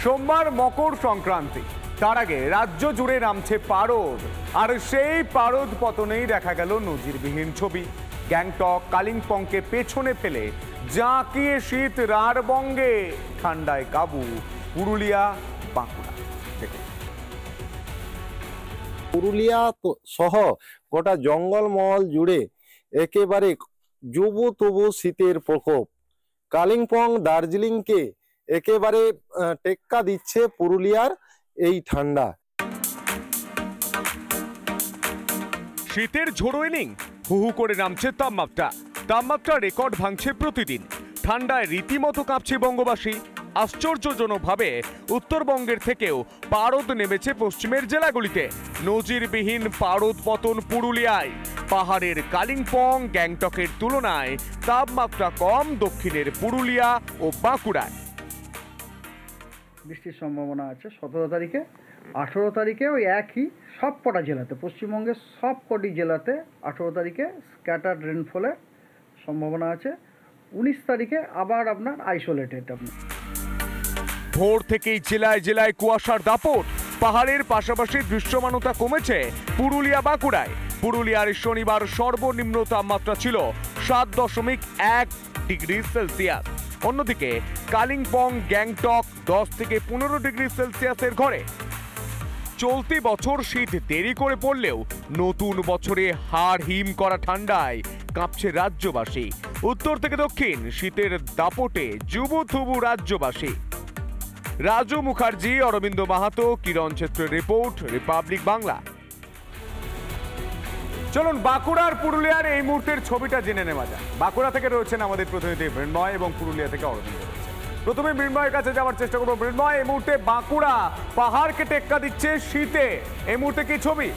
সোমবার মকর সংক্রান্তি, তার আগে রাজ্য জুড়ে নামছে পারদ, আর সেই পারদ পতনেই দেখা গেল নজিরবিহীন ছবি। গ্যাংটক কালিম্পংকে পেছনে ফেলে জাঁকিয়ে শীত রাঢ়বঙ্গে, ঠান্ডায় কাবু পুরুলিয়া বাঁকুড়া। দেখুন, পুরুলিয়া সহ গোটা জঙ্গলমহল জুড়ে একেবারে জুবু তবু শীতের প্রকোপ। কালিম্পং দার্জিলিংকে একেবারে টেক্কা দিচ্ছে পুরুলিয়ার এই ঠান্ডা। শীতের ঝোড়ো ইনিং, হু হু করে নামছে তাপমাত্রা রেকর্ড ভাঙছে প্রতিদিন। ঠান্ডায় রীতিমতো কাঁপছে বঙ্গবাসী। আশ্চর্যজনকভাবে উত্তরবঙ্গের থেকেও পারদ নেমেছে পশ্চিমের জেলাগুলিতে। নজিরবিহীন পারদ পতন পুরুলিয়ায়। পাহাড়ের কালিম্পং গ্যাংটকের তুলনায় তাপমাত্রা কম দক্ষিণের পুরুলিয়া ও বাঁকুড়ায়। বৃষ্টির সম্ভাবনা আছে 17 তারিখে, 18 তারিখে ওই একই সব কটা জেলাতে, পশ্চিমবঙ্গের সব কটি জেলাতে 18 তারিখে স্ক্যাটার্ড রেনফলের সম্ভাবনা আছে। 19 তারিখে আবার আপনার আইসোলেটেড। ভোর থেকেই জেলায় জেলায় কুয়াশার দাপট। পাহাড়ের পাশাপাশি দৃশ্যমানতা কমেছে পুরুলিয়া বাঁকুড়ায়। পুরুলিয়ার শনিবার সর্বনিম্ন তাপমাত্রা ছিল 7.1 ডিগ্রি সেলসিয়াস। অন্যদিকে কালিম্পং গ্যাংটক 10 থেকে 15 ডিগ্রি সেলসিয়াসের ঘরে। চলতি বছর শীত দেরি করে পড়লেও নতুন বছরে হাড় হিম করা ঠান্ডায় কাঁপছে রাজ্যবাসী। উত্তর থেকে দক্ষিণ শীতের দাপটে জুবুথুবু রাজ্যবাসী। রাজু মুখার্জি, অরবিন্দ মাহাতো, কিরণ ছেত্রের রিপোর্ট, রিপাবলিক বাংলা। চলুন বাঁকুড়ার পুরুলিয়ার এই মুহূর্তের ছবিটা জেনে নেওয়া যাক। বাঁকুড়া থেকে রয়েছেন আমাদের প্রতিনিধি মৃন্ময় এবং পুরুলিয়া থেকে অরবিন্দ রয়েছে। প্রথমে মৃন্ময়ের কাছে যাওয়ার চেষ্টা করবো। মৃন্ময়, এই মুহূর্তে বাঁকুড়া পাহাড়কে টেক্কা দিচ্ছে শীতে, এই মুহূর্তে কি ছবি?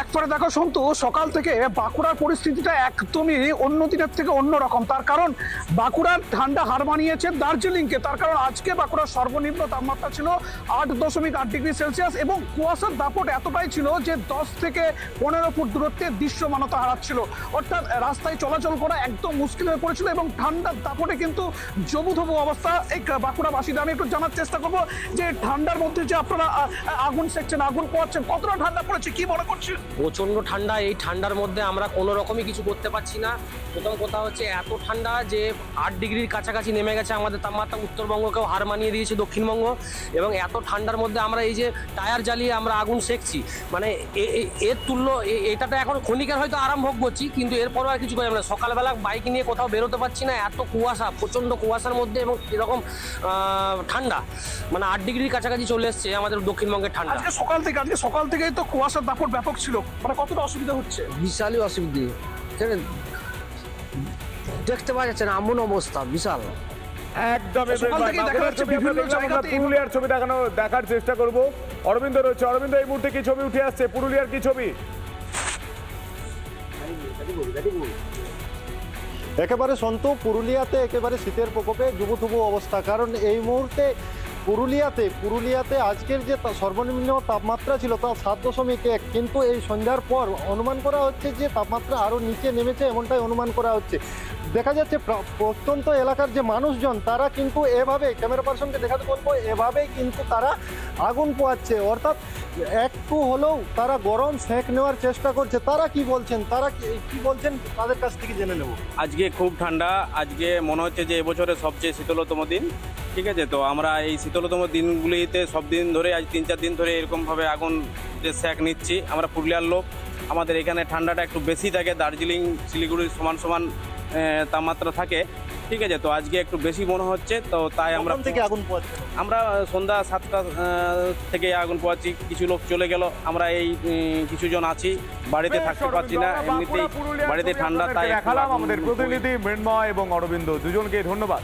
একবারে দেখো সন্তু, সকাল থেকে বাঁকুড়ার পরিস্থিতিটা একদমই অন্য দিনের থেকে অন্যরকম। তার কারণ বাঁকুড়ার ঠান্ডা হার মানিয়েছে দার্জিলিংকে। তার কারণ আজকে বাঁকুড়ার সর্বনিম্ন তাপমাত্রা ছিল 8.8 ডিগ্রি সেলসিয়াস এবং কুয়াশার দাপট এতটাই ছিল যে 10 থেকে 15 ফুট দূরত্বে দৃশ্যমানতা হারাচ্ছিল। অর্থাৎ রাস্তায় চলাচল করা একদম মুশকিল হয়ে পড়েছিল এবং ঠান্ডার দাপটে কিন্তু জবুথবু অবস্থা এই বাঁকুড়াবাসীদের। আমি একটু জানার চেষ্টা করবো যে ঠান্ডার মধ্যে যে আপনারা আগুন সেকছেন, আগুন পোয়াচ্ছেন, কতটা ঠান্ডা পড়েছে, কি মনে করছেন? প্রচণ্ড ঠান্ডা। এই ঠান্ডার মধ্যে আমরা কোনো রকমই কিছু করতে পারছি না। প্রথম কথা হচ্ছে এত ঠান্ডা যে 8 ডিগ্রির কাছাকাছি নেমে গেছে আমাদের তাপমাত্রা। উত্তরবঙ্গকেও হার মানিয়ে দিয়েছে দক্ষিণবঙ্গ। এবং এত ঠান্ডার মধ্যে আমরা এই যে টায়ার জ্বালিয়ে আমরা আগুন সেকছি, মানে এর তুল্য এটাতে এখন ক্ষণিকের হয়তো আরাম ভোগ করছি, কিন্তু এরপরও আর কিছু করি আমরা। সকালবেলা বাইক নিয়ে কোথাও বেরোতে পারছি না, এত কুয়াশা, প্রচণ্ড কুয়াশার মধ্যে এবং এরকম ঠান্ডা, মানে 8 ডিগ্রির কাছাকাছি চলে এসছে আমাদের দক্ষিণবঙ্গের ঠান্ডা। আজকে সকাল থেকেই তো কুয়াশার দাপট ব্যাপক ছিল, মানে কতটা অসুবিধা হচ্ছে? বিশালই অসুবিধে, দেখতে পাওয়া যাচ্ছে না, এমন অবস্থা বিশাল। একদম পুরুলিয়ার ছবি দেখার চেষ্টা করবো। অরবিন্দ রয়েছে। অরবিন্দ, এই মুহূর্তে কি ছবি উঠে আসছে? পুরুলিয়ার কি ছবি? একেবারে সন্তু, পুরুলিয়াতে একেবারে শীতের প্রকোপে জুবুথুবু অবস্থা। কারণ এই মুহূর্তে পুরুলিয়াতে আজকের যে সর্বনিম্ন তাপমাত্রা ছিল তা 7.1, কিন্তু এই সন্ধ্যার পর অনুমান করা হচ্ছে যে তাপমাত্রা আরও নিচে নেমেছে, এমনটাই অনুমান করা হচ্ছে। দেখা যাচ্ছে প্রত্যন্ত এলাকার যে মানুষজন তারা কিন্তু এভাবে, ক্যামেরা পার্সনকে দেখাতে বলবো, এভাবেই কিন্তু তারা আগুন পোয়াচ্ছে। অর্থাৎ একটু হলেও তারা গরম সেঁক নেওয়ার চেষ্টা করছে। তারা কি বলছেন তাদের কাছ থেকে জেনে নেব। আজকে খুব ঠান্ডা। আজকে মনে হচ্ছে যে এবছরের সবচেয়ে শীতলতম দিন। ঠিক আছে, তো আমরা এই শীতলতম দিনগুলিতে সব দিন ধরে, আজ 3-4 দিন ধরে এরকমভাবে আগুন সেঁক নিচ্ছি। আমরা পুরুলিয়ার লোক, আমাদের এখানে ঠান্ডাটা একটু বেশি থাকে। দার্জিলিং শিলিগুড়ির সমান তাপমাত্রা থাকে। ঠিক আছে, তো আজকে একটু বেশি মনে হচ্ছে। তো তাই আমরা সন্ধ্যা 7টা থেকে আগুন পোয়াচ্ছি। কিছু লোক চলে গেল, আমরা এই কিছুজন আছি, বাড়িতে থাকতে পারছি না, এমনিতেই বাড়িতে ঠান্ডা। তাই দেখালাম আমাদের প্রতিনিধি মৃন্ময় এবং অরবিন্দ, দুজনকে ধন্যবাদ।